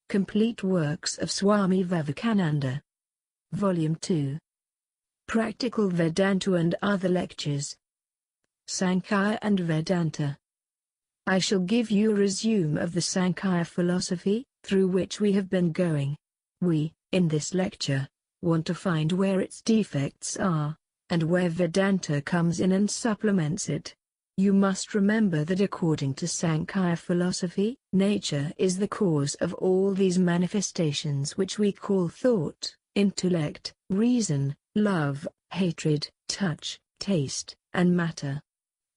Complete Works of Swami Vivekananda. Volume 2. Practical Vedanta and Other Lectures. Sankhya and Vedanta. I shall give you a resume of the Sankhya philosophy, through which we have been going. We, in this lecture, want to find where its defects are, and where Vedanta comes in and supplements it. You must remember that according to Sankhya philosophy, nature is the cause of all these manifestations which we call thought, intellect, reason, love, hatred, touch, taste, and matter.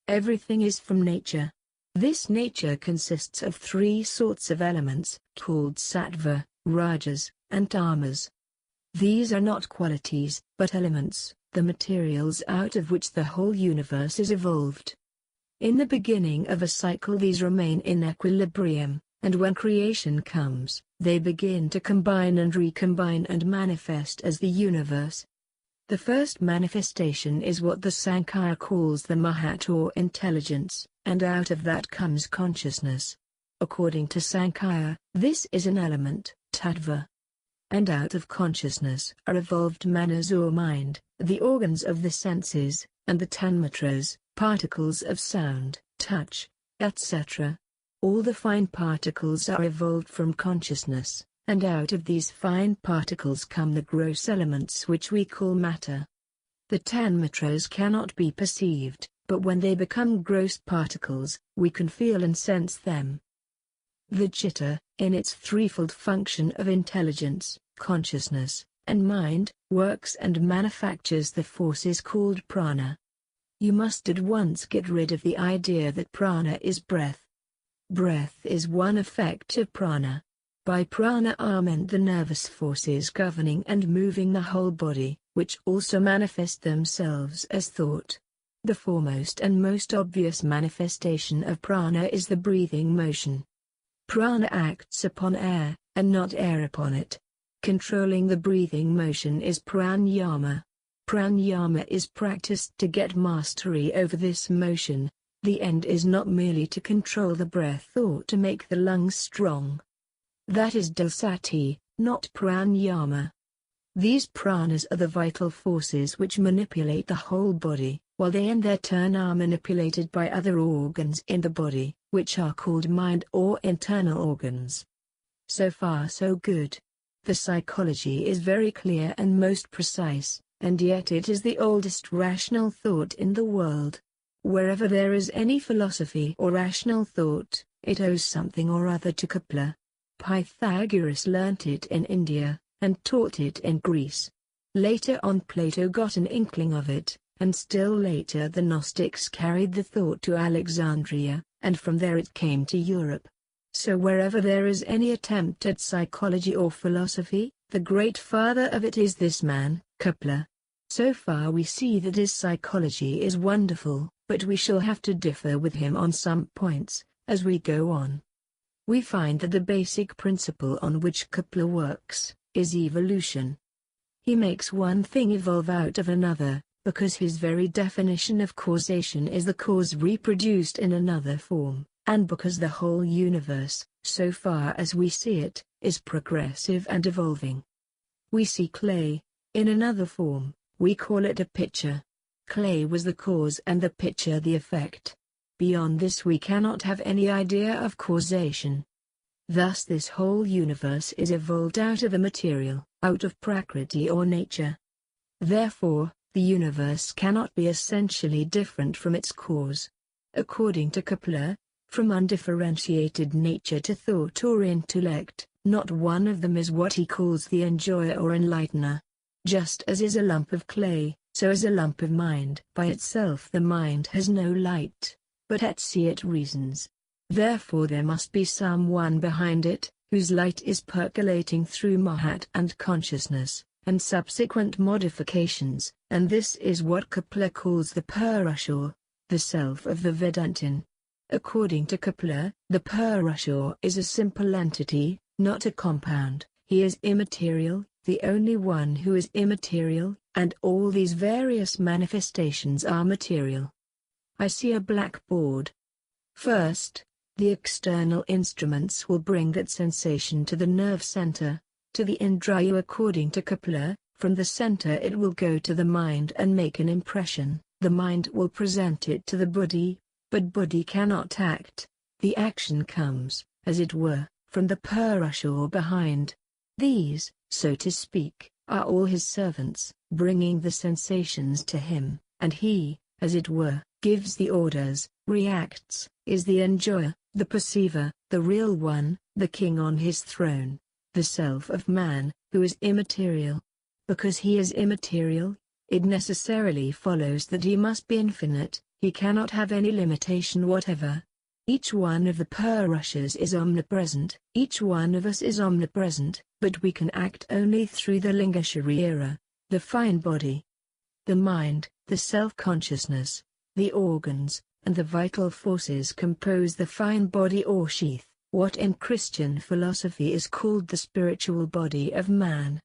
Everything is from nature. This nature consists of three sorts of elements, called sattva, rajas, and tamas. These are not qualities, but elements, the materials out of which the whole universe is evolved. In the beginning of a cycle these remain in equilibrium, and when creation comes, they begin to combine and recombine and manifest as the universe. The first manifestation is what the Sankhya calls the Mahat or intelligence, and out of that comes consciousness. According to Sankhya, this is an element, tattva. And out of consciousness are evolved manas or mind, the organs of the senses, and the tanmatras, particles of sound, touch, etc. All the fine particles are evolved from consciousness, and out of these fine particles come the gross elements which we call matter. The tanmatras cannot be perceived, but when they become gross particles, we can feel and sense them. The Chitta, in its threefold function of intelligence, consciousness, and mind, works and manufactures the forces called Prana. You must at once get rid of the idea that Prana is breath. Breath is one effect of Prana. By Prana are meant the nervous forces governing and moving the whole body, which also manifest themselves as thought. The foremost and most obvious manifestation of Prana is the breathing motion. Prana acts upon air, and not air upon it. Controlling the breathing motion is prânâyâma. Pranayama is practiced to get mastery over this motion. The end is not merely to control the breath or to make the lungs strong. That is Delsarte, not pranayama. These pranas are the vital forces which manipulate the whole body, while they in their turn are manipulated by other organs in the body, which are called mind or internal organs. So far so good. The psychology is very clear and most precise. And yet it is the oldest rational thought in the world. Wherever there is any philosophy or rational thought, it owes something or other to Kapila. Pythagoras learnt it in India, and taught it in Greece. Later on Plato got an inkling of it, and still later the Gnostics carried the thought to Alexandria, and from there it came to Europe. So wherever there is any attempt at psychology or philosophy, the great father of it is this man, Kapila. So far we see that his psychology is wonderful, but we shall have to differ with him on some points, as we go on. We find that the basic principle on which Kapila works, is evolution. He makes one thing evolve out of another, because his very definition of causation is the cause reproduced in another form, and because the whole universe, so far as we see it, is progressive and evolving. We see clay, in another form. We call it a pitcher. Clay was the cause and the pitcher the effect. Beyond this we cannot have any idea of causation. Thus this whole universe is evolved out of a material, out of Prakriti or nature. Therefore, the universe cannot be essentially different from its cause. According to Kapila, from undifferentiated nature to thought or intellect, not one of them is what he calls the enjoyer or enlightener. Just as is a lump of clay, so is a lump of mind. By itself the mind has no light, but at sea it reasons. Therefore there must be someone behind it, whose light is percolating through Mahat and consciousness, and subsequent modifications, and this is what Kapila calls the Purusha, the self of the Vedantin. According to Kapila, the Purusha is a simple entity, not a compound. He is immaterial, the only one who is immaterial, and all these various manifestations are material. I see a blackboard. First, The external instruments will bring that sensation to the nerve center, to the Indriya according to Kapila. From the center it will go to the mind and make an impression. The mind will present it to the buddhi, but buddhi cannot act. The action comes, as it were, from the Purusha or behind. These, so to speak, are all his servants, bringing the sensations to him, and he, as it were, gives the orders, reacts, is the enjoyer, the perceiver, the real one, the king on his throne, the self of man, who is immaterial. Because he is immaterial, it necessarily follows that he must be infinite, he cannot have any limitation whatever. Each one of the Purushas is omnipresent, each one of us is omnipresent, but we can act only through the Linga Sharira, the fine body. The mind, the self-consciousness, the organs, and the vital forces compose the fine body or sheath, what in Christian philosophy is called the spiritual body of man.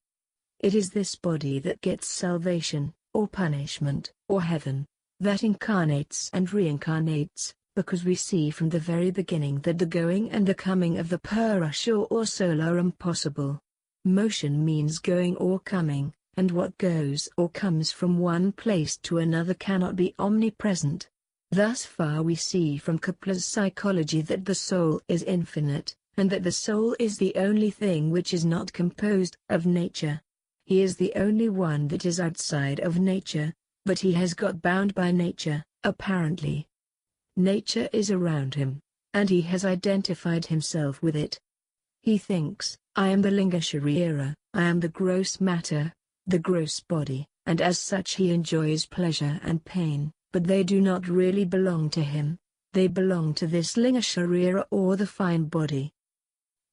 It is this body that gets salvation, or punishment, or heaven, that incarnates and reincarnates, because we see from the very beginning that the going and the coming of the Purusha or soul are impossible. Motion means going or coming, and what goes or comes from one place to another cannot be omnipresent. Thus far we see from Kapila's psychology that the soul is infinite, and that the soul is the only thing which is not composed of nature. He is the only one that is outside of nature, but he has got bound by nature, apparently. Nature is around him, and he has identified himself with it. He thinks, I am the Linga Sharira, I am the gross matter, the gross body, and as such he enjoys pleasure and pain, but they do not really belong to him, they belong to this Linga Sharira or the fine body.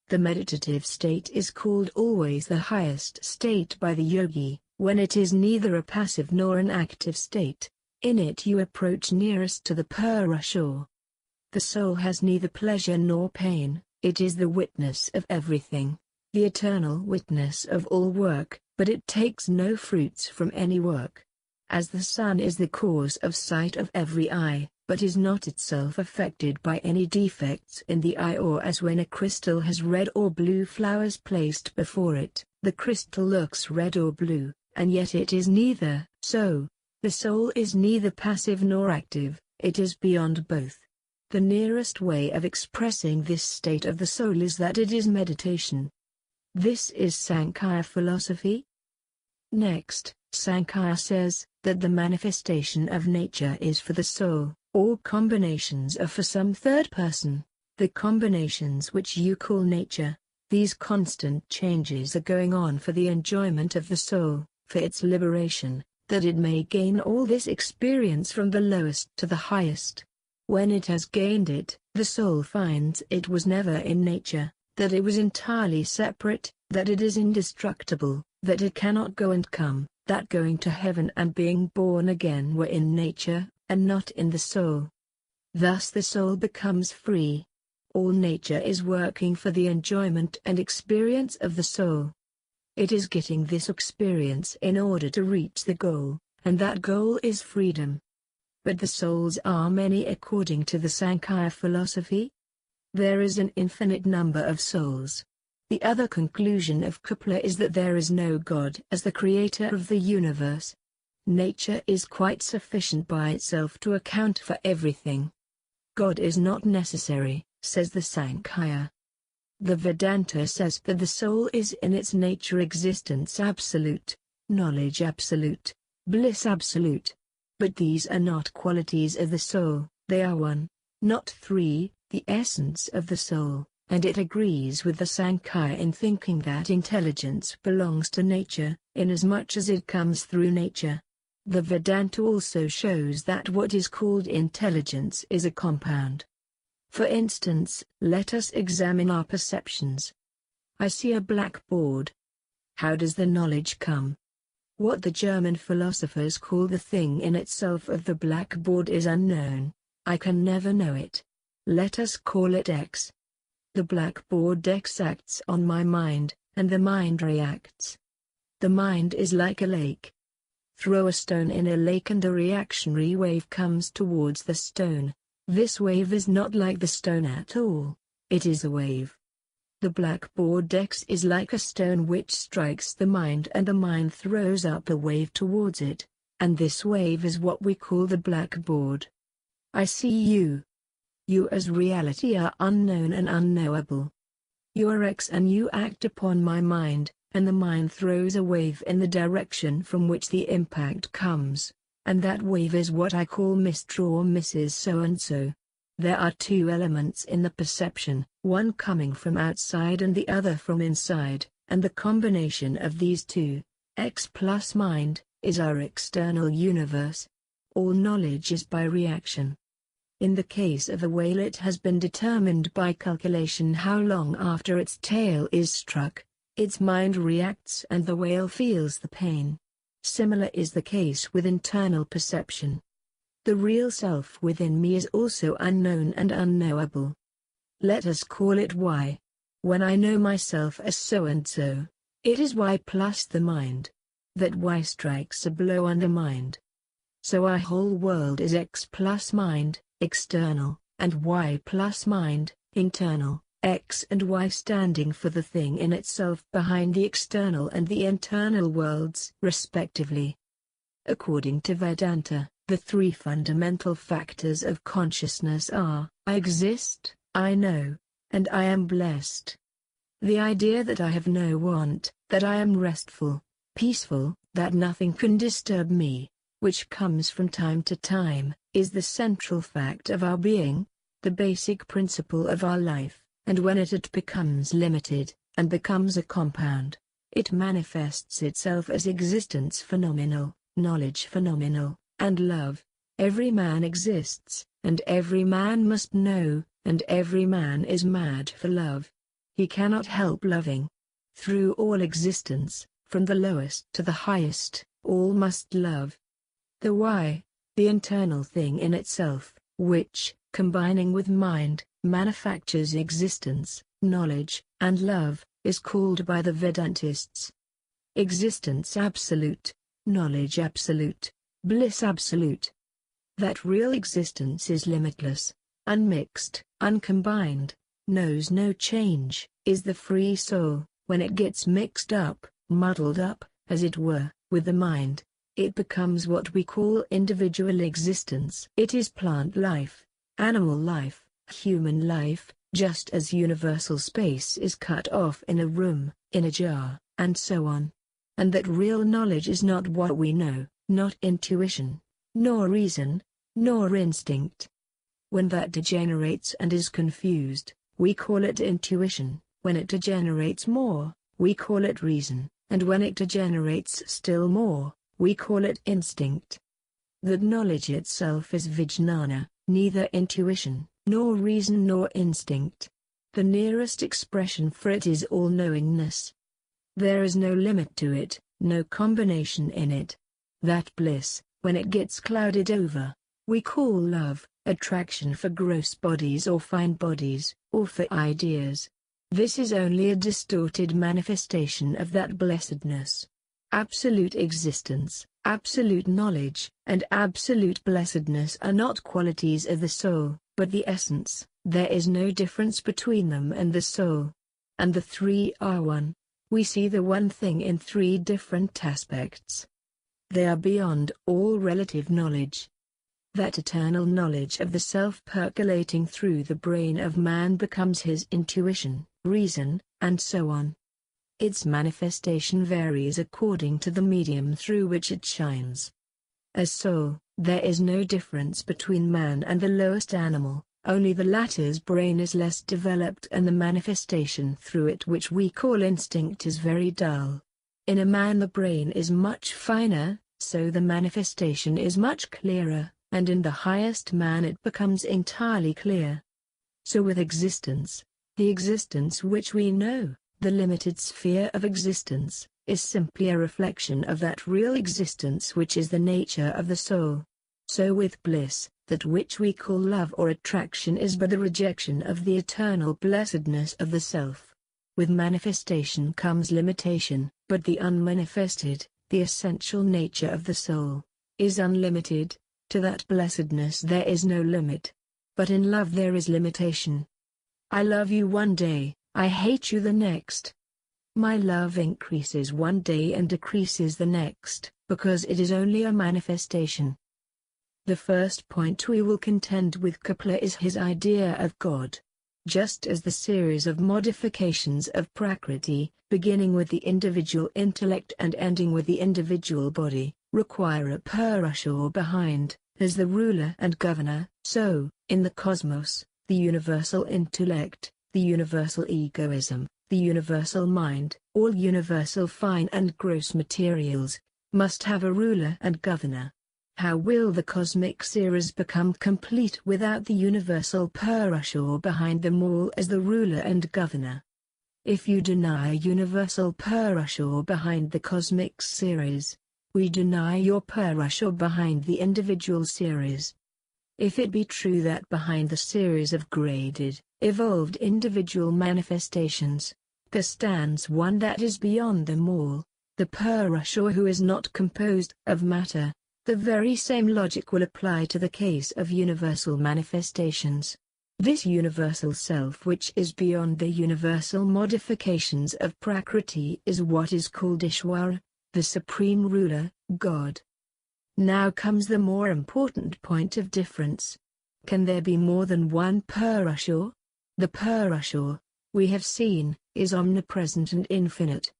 The meditative state is called always the highest state by the yogi, when it is neither a passive nor an active state. In it you approach nearest to the Purusha. The soul has neither pleasure nor pain, it is the witness of everything, the eternal witness of all work, but it takes no fruits from any work. As the sun is the cause of sight of every eye, but is not itself affected by any defects in the eye, or as when a crystal has red or blue flowers placed before it, the crystal looks red or blue, and yet it is neither. So, the soul is neither passive nor active, it is beyond both. The nearest way of expressing this state of the soul is that it is meditation. This is Sankhya philosophy. Next, Sankhya says that the manifestation of nature is for the soul. All combinations are for some third person. The combinations which you call nature, these constant changes are going on for the enjoyment of the soul, for its liberation, that it may gain all this experience from the lowest to the highest. When it has gained it, the soul finds it was never in nature, that it was entirely separate, that it is indestructible, that it cannot go and come, that going to heaven and being born again were in nature, and not in the soul. Thus the soul becomes free. All nature is working for the enjoyment and experience of the soul. It is getting this experience in order to reach the goal, and that goal is freedom. But the souls are many according to the Sankhya philosophy. There is an infinite number of souls. The other conclusion of Kapila is that there is no God as the creator of the universe. Nature is quite sufficient by itself to account for everything. God is not necessary, says the Sankhya. The Vedanta says that the soul is in its nature existence absolute, knowledge absolute, bliss absolute. But these are not qualities of the soul, they are one, not three, the essence of the soul, and it agrees with the Sankhya in thinking that intelligence belongs to nature, inasmuch as it comes through nature. The Vedanta also shows that what is called intelligence is a compound. For instance, let us examine our perceptions. I see a blackboard. How does the knowledge come? What the German philosophers call the thing in itself of the blackboard is unknown. I can never know it. Let us call it X. The blackboard X acts on my mind, and the mind reacts. The mind is like a lake. Throw a stone in a lake and a reactionary wave comes towards the stone. This wave is not like the stone at all. It is a wave. The blackboard X is like a stone which strikes the mind and the mind throws up a wave towards it, and this wave is what we call the blackboard. I see you. You as reality are unknown and unknowable. You are X and you act upon my mind, and the mind throws a wave in the direction from which the impact comes, and that wave is what I call Mr. or Mrs. So-and-so. There are two elements in the perception, one coming from outside and the other from inside, and the combination of these two, X plus mind, is our external universe. All knowledge is by reaction. In the case of a whale, it has been determined by calculation how long after its tail is struck, its mind reacts and the whale feels the pain. Similar is the case with internal perception. The real self within me is also unknown and unknowable. Let us call it Y. When I know myself as so-and-so, it is Y plus the mind. That Y strikes a blow under mind. So our whole world is X plus mind, external, and Y plus mind, internal, X and Y standing for the thing in itself behind the external and the internal worlds, respectively. According to Vedanta, the three fundamental factors of consciousness are, I exist, I know, and I am blessed. The idea that I have no want, that I am restful, peaceful, that nothing can disturb me, which comes from time to time, is the central fact of our being, the basic principle of our life, and when it becomes limited, and becomes a compound, it manifests itself as existence phenomenal, knowledge phenomenal, and love. Every man exists, and every man must know, and every man is mad for love. He cannot help loving. Through all existence, from the lowest to the highest, all must love. The why, the internal thing in itself, which, combining with mind, manufactures existence, knowledge, and love, is called by the Vedantists existence absolute, knowledge absolute, bliss absolute. That real existence is limitless, unmixed, uncombined, knows no change, is the free soul. When it gets mixed up, muddled up, as it were, with the mind, it becomes what we call individual existence. It is plant life, animal life, human life, just as universal space is cut off in a room, in a jar, and so on. And that real knowledge is not what we know, not intuition, nor reason, nor instinct. When that degenerates and is confused, we call it intuition. When it degenerates more, we call it reason, and when it degenerates still more, we call it instinct. That knowledge itself is vijnana, neither intuition, nor reason nor instinct. The nearest expression for it is all-knowingness. There is no limit to it, no combination in it. That bliss, when it gets clouded over, we call love, attraction for gross bodies or fine bodies, or for ideas. This is only a distorted manifestation of that blessedness. Absolute existence, absolute knowledge, and absolute blessedness are not qualities of the soul, but the essence. There is no difference between them and the soul. And the three are one. We see the one thing in three different aspects. They are beyond all relative knowledge. That eternal knowledge of the self percolating through the brain of man becomes his intuition, reason, and so on. Its manifestation varies according to the medium through which it shines. As soul, there is no difference between man and the lowest animal, only the latter's brain is less developed and the manifestation through it, which we call instinct, is very dull. In a man the brain is much finer, so the manifestation is much clearer, and in the highest man it becomes entirely clear. So with existence, the existence which we know, the limited sphere of existence, is simply a reflection of that real existence which is the nature of the soul. So with bliss, that which we call love or attraction is but the rejection of the eternal blessedness of the self. With manifestation comes limitation, but the unmanifested, the essential nature of the soul, is unlimited. To that blessedness there is no limit. but in love there is limitation. I love you one day, I hate you the next. My love increases one day and decreases the next, because it is only a manifestation. The first point we will contend with Kapila is his idea of God. Just as the series of modifications of Prakriti, beginning with the individual intellect and ending with the individual body, require a Purusha behind, as the ruler and governor, so, in the cosmos, the universal intellect, the universal egoism, the universal mind, all universal fine and gross materials, must have a ruler and governor. How will the cosmic series become complete without the universal Purusha behind them all as the ruler and governor? If you deny universal Purusha behind the cosmic series, we deny your Purusha behind the individual series. If it be true that behind the series of graded, evolved individual manifestations, there stands one that is beyond them all, the Purusha who is not composed of matter, the very same logic will apply to the case of universal manifestations. This universal self which is beyond the universal modifications of Prakriti is what is called Ishwara, the supreme ruler, God. Now comes the more important point of difference. Can there be more than one Purusha? The Purusha, we have seen, is omnipresent and infinite.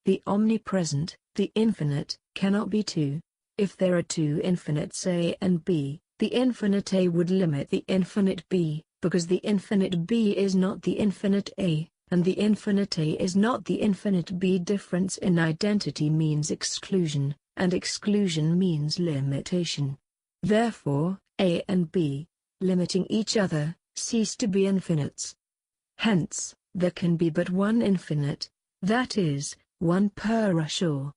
The omnipresent, the infinite, cannot be two. If there are two infinites A and B, the infinite A would limit the infinite B, because the infinite B is not the infinite A, and the infinite A is not the infinite B. Difference in identity means exclusion, and exclusion means limitation. Therefore, A and B, limiting each other, cease to be infinites. Hence, there can be but one infinite, that is, one Purusha.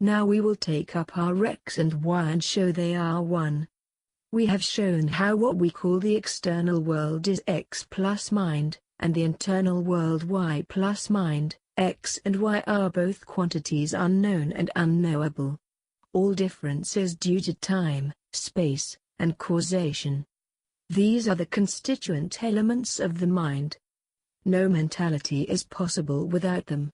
Now we will take up our X and Y and show they are one. We have shown how what we call the external world is X plus mind, and the internal world Y plus mind. X and Y are both quantities unknown and unknowable. All difference is due to time, space, and causation. These are the constituent elements of the mind. No mentality is possible without them.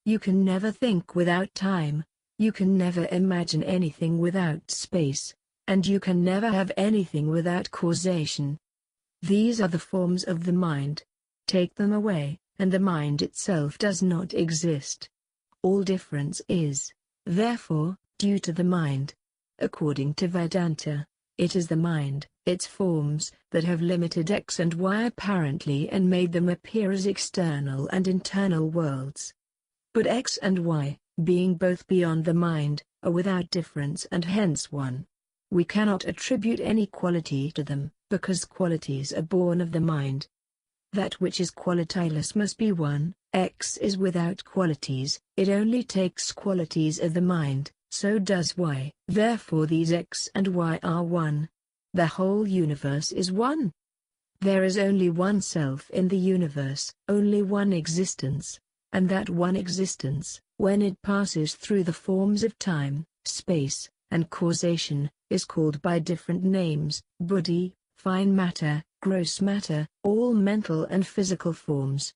You can never think without time. You can never imagine anything without space, and you can never have anything without causation. These are the forms of the mind. Take them away, and the mind itself does not exist. All difference is, therefore, due to the mind. According to Vedanta, it is the mind, its forms, that have limited X and Y apparently and made them appear as external and internal worlds. But X and Y, being both beyond the mind, are without difference and hence one. We cannot attribute any quality to them, because qualities are born of the mind. That which is qualityless must be one. X is without qualities, it only takes qualities of the mind, so does Y. Therefore these X and Y are one. The whole universe is one. There is only one self in the universe, only one existence, and that one existence, when it passes through the forms of time, space, and causation, is called by different names: buddhi, fine matter, gross matter, all mental and physical forms.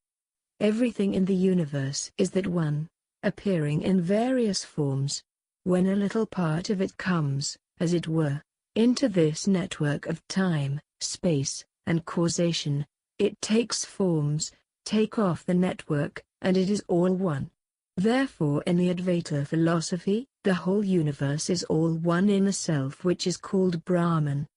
Everything in the universe is that one, appearing in various forms. When a little part of it comes, as it were, into this network of time, space, and causation, it takes forms, take off the network, and it is all one. Therefore in the Advaita philosophy, the whole universe is all one in the self which is called Brahman.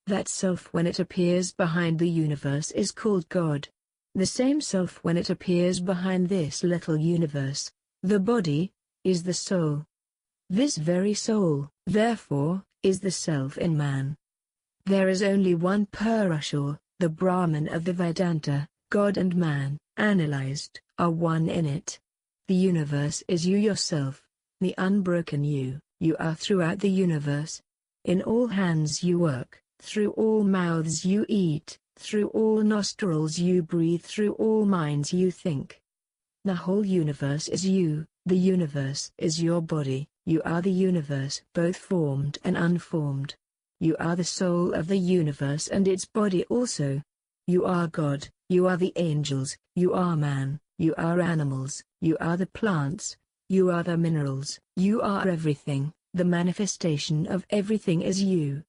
That self when it appears behind the universe is called God. The same self when it appears behind this little universe, the body, is the soul. This very soul, therefore, is the self in man. There is only one Purusha, the Brahman of the Vedanta. God and man, analyzed, are one in it. The universe is you yourself, the unbroken you. You are throughout the universe. In all hands you work, through all mouths you eat, through all nostrils you breathe, through all minds you think. The whole universe is you, the universe is your body, you are the universe both formed and unformed. you are the soul of the universe and its body also. You are God, you are the angels, you are man, you are animals, you are the plants, you are the minerals, you are everything, the manifestation of everything is you.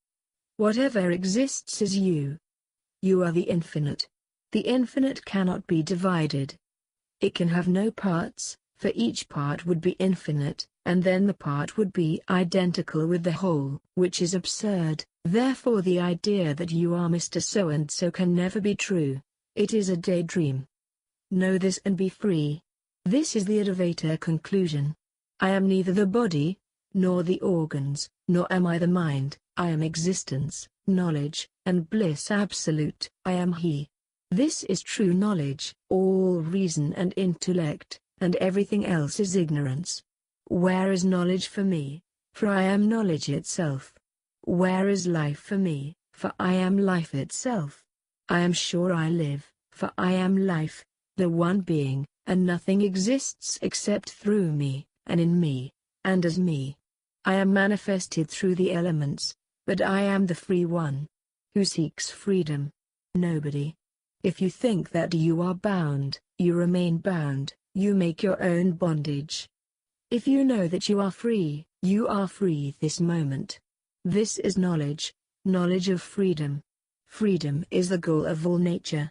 Whatever exists is you. You are the infinite. The infinite cannot be divided. It can have no parts, for each part would be infinite, and then the part would be identical with the whole, which is absurd. Therefore the idea that you are Mr. So-and-so can never be true. It is a daydream. Know this and be free. This is the Advaita conclusion. I am neither the body, nor the organs, nor am I the mind. I am existence, knowledge, and bliss absolute. I am He. This is true knowledge. All reason and intellect, and everything else is ignorance. Where is knowledge for me? For I am knowledge itself. Where is life for me? For I am life itself. I am sure I live, for I am life, the one being, and nothing exists except through me, and in me, and as me. I am manifested through the elements, but I am the free one. Who seeks freedom? Nobody. If you think that you are bound, you remain bound, you make your own bondage. If you know that you are free this moment. This is knowledge, knowledge of freedom. Freedom is the goal of all nature.